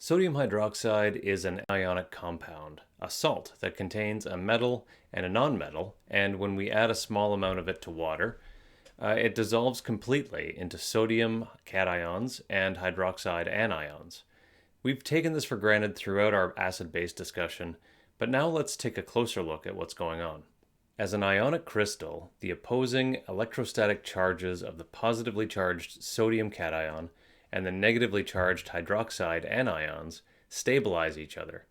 Sodium hydroxide is an ionic compound, a salt that contains a metal and a nonmetal, and when we add a small amount of it to water, it dissolves completely into sodium cations and hydroxide anions. We've taken this for granted throughout our acid-base discussion, but now let's take a closer look at what's going on. As an ionic crystal, the opposing electrostatic charges of the positively charged sodium cation and the negatively charged hydroxide anions stabilize each other.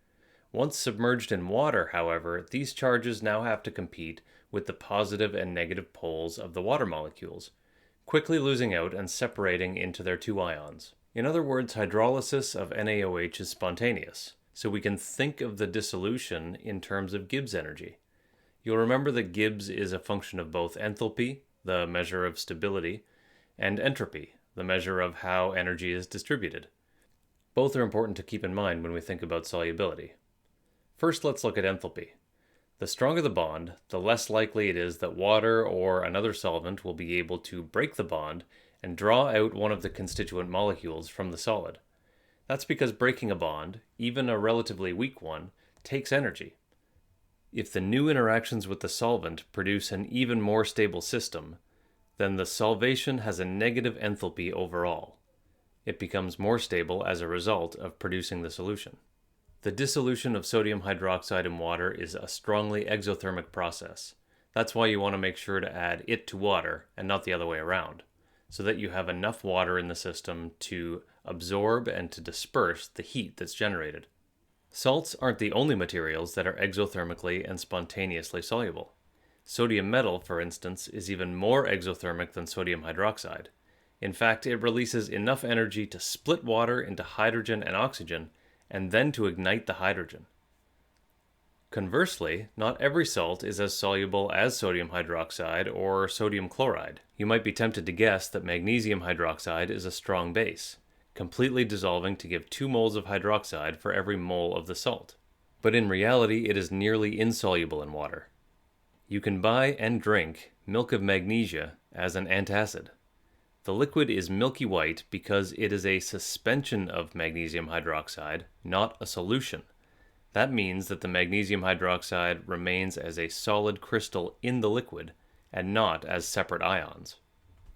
Once submerged in water, however, these charges now have to compete with the positive and negative poles of the water molecules, quickly losing out and separating into their two ions. In other words, hydrolysis of NaOH is spontaneous, so we can think of the dissolution in terms of Gibbs energy. You'll remember that Gibbs is a function of both enthalpy, the measure of stability, and entropy, the measure of how energy is distributed. Both are important to keep in mind when we think about solubility. First, let's look at enthalpy. The stronger the bond, the less likely it is that water or another solvent will be able to break the bond and draw out one of the constituent molecules from the solid. That's because breaking a bond, even a relatively weak one, takes energy. If the new interactions with the solvent produce an even more stable system, then the solvation has a negative enthalpy overall. It becomes more stable as a result of producing the solution. The dissolution of sodium hydroxide in water is a strongly exothermic process. That's why you want to make sure to add it to water and not the other way around, so that you have enough water in the system to absorb and to disperse the heat that's generated. Salts aren't the only materials that are exothermically and spontaneously soluble. Sodium metal, for instance, is even more exothermic than sodium hydroxide. In fact, it releases enough energy to split water into hydrogen and oxygen, and then to ignite the hydrogen. Conversely, not every salt is as soluble as sodium hydroxide or sodium chloride. You might be tempted to guess that magnesium hydroxide is a strong base, completely dissolving to give 2 moles of hydroxide for every mole of the salt. But in reality, it is nearly insoluble in water. You can buy and drink milk of magnesia as an antacid. The liquid is milky white because it is a suspension of magnesium hydroxide, not a solution. That means that the magnesium hydroxide remains as a solid crystal in the liquid and not as separate ions.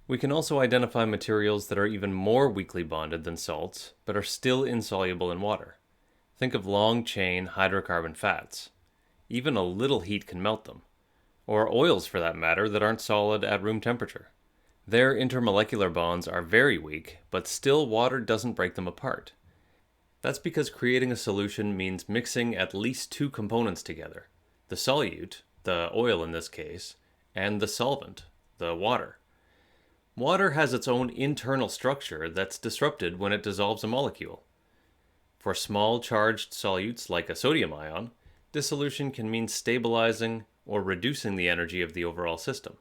We can also identify materials that are even more weakly bonded than salts, but are still insoluble in water. Think of long-chain hydrocarbon fats. Even a little heat can melt them. Or oils, for that matter, that aren't solid at room temperature. Their intermolecular bonds are very weak, but still water doesn't break them apart. That's because creating a solution means mixing at least 2 components together: the solute, the oil in this case, and the solvent, the water. Water has its own internal structure that's disrupted when it dissolves a molecule. For small charged solutes like a sodium ion, dissolution can mean stabilizing or reducing the energy of the overall system.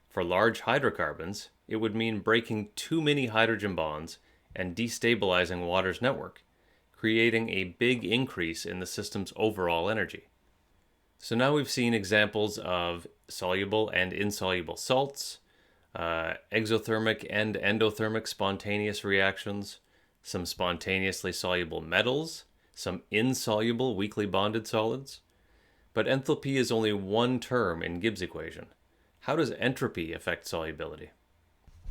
For large hydrocarbons, it would mean breaking too many hydrogen bonds and destabilizing water's network, creating a big increase in the system's overall energy. So now we've seen examples of soluble and insoluble salts, exothermic and endothermic spontaneous reactions, some spontaneously soluble metals, some insoluble weakly bonded solids. But enthalpy is only one term in Gibbs' equation. How does entropy affect solubility?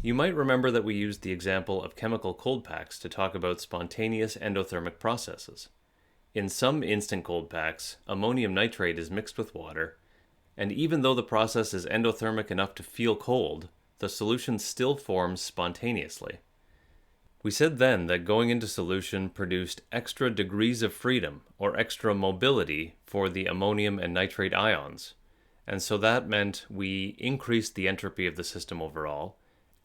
You might remember that we used the example of chemical cold packs to talk about spontaneous endothermic processes. In some instant cold packs, ammonium nitrate is mixed with water, and even though the process is endothermic enough to feel cold, the solution still forms spontaneously. We said then that going into solution produced extra degrees of freedom or extra mobility for the ammonium and nitrate ions, and so that meant we increased the entropy of the system overall,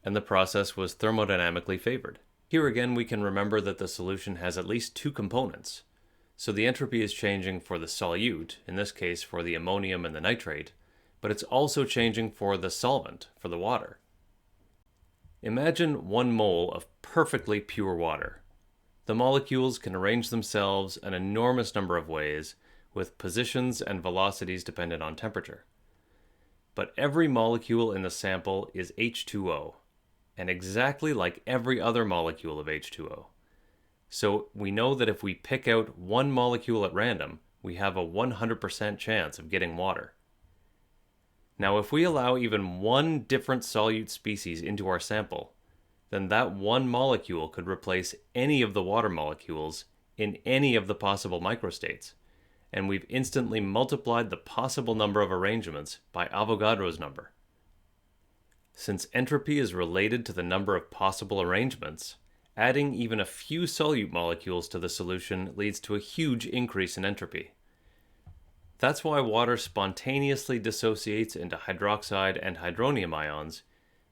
and the process was thermodynamically favored. Here again we can remember that the solution has at least 2 components, so the entropy is changing for the solute, in this case for the ammonium and the nitrate, but it's also changing for the solvent, for the water. Imagine 1 mole of perfectly pure water. The molecules can arrange themselves an enormous number of ways, with positions and velocities dependent on temperature. But every molecule in the sample is H2O, and exactly like every other molecule of H2O. So we know that if we pick out one molecule at random, we have a 100% chance of getting water. Now, if we allow even one different solute species into our sample, then that one molecule could replace any of the water molecules in any of the possible microstates, and we've instantly multiplied the possible number of arrangements by Avogadro's number. Since entropy is related to the number of possible arrangements, adding even a few solute molecules to the solution leads to a huge increase in entropy. That's why water spontaneously dissociates into hydroxide and hydronium ions,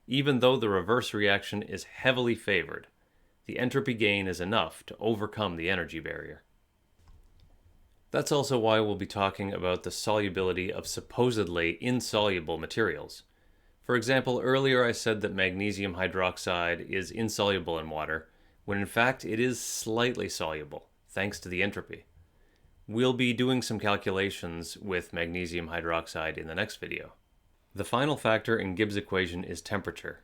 even though the reverse reaction is heavily favored. The entropy gain is enough to overcome the energy barrier. That's also why we'll be talking about the solubility of supposedly insoluble materials. For example, earlier I said that magnesium hydroxide is insoluble in water, when in fact it is slightly soluble, thanks to the entropy. We'll be doing some calculations with magnesium hydroxide in the next video. The final factor in Gibbs' equation is temperature.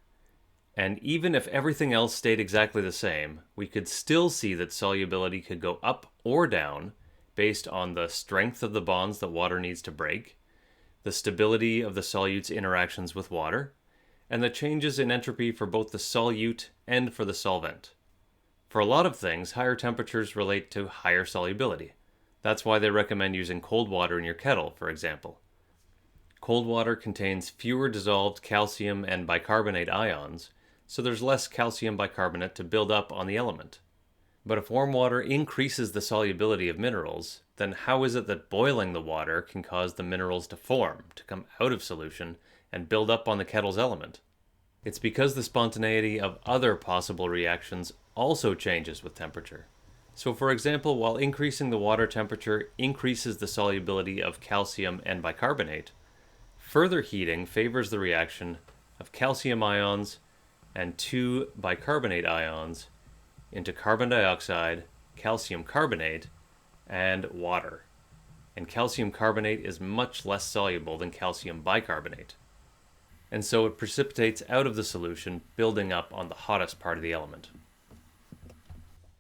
And even if everything else stayed exactly the same, we could still see that solubility could go up or down based on the strength of the bonds that water needs to break, the stability of the solute's interactions with water, and the changes in entropy for both the solute and for the solvent. For a lot of things, higher temperatures relate to higher solubility. That's why they recommend using cold water in your kettle, for example. Cold water contains fewer dissolved calcium and bicarbonate ions, so there's less calcium bicarbonate to build up on the element. But if warm water increases the solubility of minerals, then how is it that boiling the water can cause the minerals to form, to come out of solution, and build up on the kettle's element? It's because the spontaneity of other possible reactions also changes with temperature. So for example, while increasing the water temperature increases the solubility of calcium and bicarbonate, further heating favors the reaction of calcium ions and 2 bicarbonate ions into carbon dioxide, calcium carbonate, and water. And calcium carbonate is much less soluble than calcium bicarbonate. And so it precipitates out of the solution, building up on the hottest part of the element.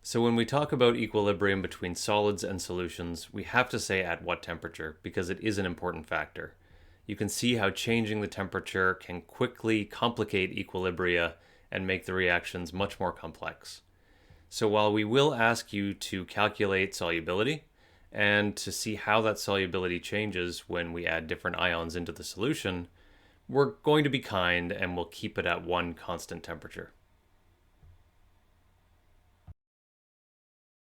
So when we talk about equilibrium between solids and solutions, we have to say at what temperature, because it is an important factor. You can see how changing the temperature can quickly complicate equilibria and make the reactions much more complex. So while we will ask you to calculate solubility and to see how that solubility changes when we add different ions into the solution, we're going to be kind and we'll keep it at one constant temperature.